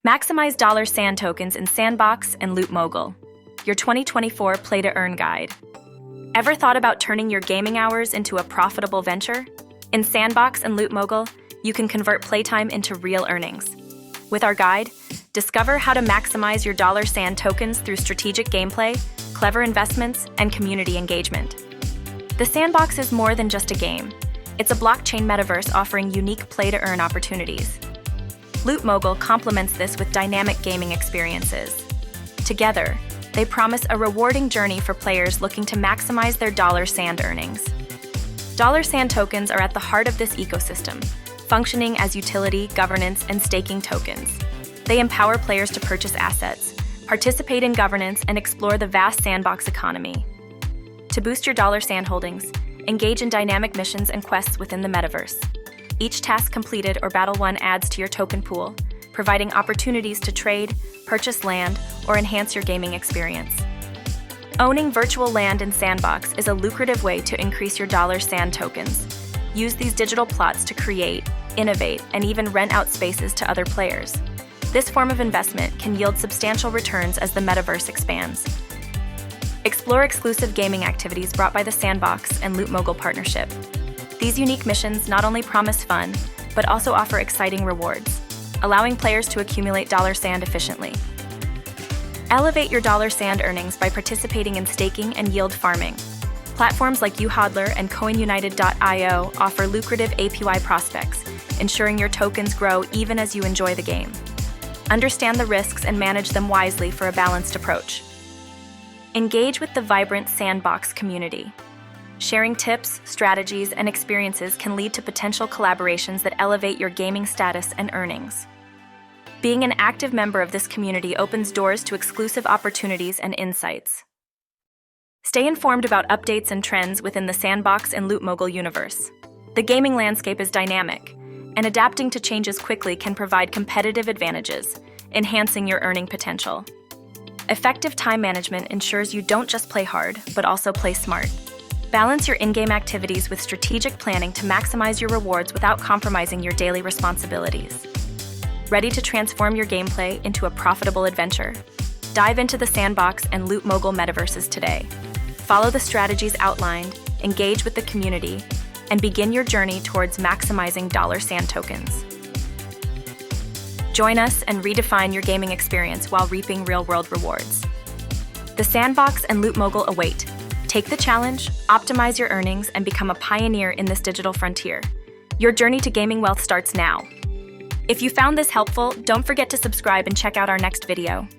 Maximize dollar sand tokens in Sandbox and LootMogul, your 2024 play-to-earn guide. Ever thought about turning your gaming hours into a profitable venture? In Sandbox and LootMogul, you can convert playtime into real earnings. With our guide, discover how to maximize your dollar sand tokens through strategic gameplay, clever investments, and community engagement. The Sandbox is more than just a game. It's a blockchain metaverse offering unique play-to-earn opportunities. LootMogul complements this with dynamic gaming experiences. Together, they promise a rewarding journey for players looking to maximize their dollar sand earnings. Dollar sand tokens are at the heart of this ecosystem, functioning as utility, governance, and staking tokens. They empower players to purchase assets, participate in governance, and explore the vast sandbox economy. To boost your dollar sand holdings, engage in dynamic missions and quests within the metaverse. Each task completed or battle won adds to your token pool, providing opportunities to trade, purchase land, or enhance your gaming experience. Owning virtual land in Sandbox is a lucrative way to increase your dollar sand tokens. Use these digital plots to create, innovate, and even rent out spaces to other players. This form of investment can yield substantial returns as the metaverse expands. Explore exclusive gaming activities brought by the Sandbox and LootMogul partnership. These unique missions not only promise fun, but also offer exciting rewards, allowing players to accumulate dollar sand efficiently. Elevate your dollar sand earnings by participating in staking and yield farming. Platforms like uHodler and CoinUnited.io offer lucrative APY prospects, ensuring your tokens grow even as you enjoy the game. Understand the risks and manage them wisely for a balanced approach. Engage with the vibrant Sandbox community. Sharing tips, strategies, and experiences can lead to potential collaborations that elevate your gaming status and earnings. Being an active member of this community opens doors to exclusive opportunities and insights. Stay informed about updates and trends within the Sandbox and LootMogul universe. The gaming landscape is dynamic, and adapting to changes quickly can provide competitive advantages, enhancing your earning potential. Effective time management ensures you don't just play hard, but also play smart. Balance your in-game activities with strategic planning to maximize your rewards without compromising your daily responsibilities. Ready to transform your gameplay into a profitable adventure? Dive into the Sandbox and LootMogul metaverses today. Follow the strategies outlined, engage with the community, and begin your journey towards maximizing dollar sand tokens. Join us and redefine your gaming experience while reaping real-world rewards. The Sandbox and LootMogul await. Take the challenge, optimize your earnings, and become a pioneer in this digital frontier. Your journey to gaming wealth starts now. If you found this helpful, don't forget to subscribe and check out our next video.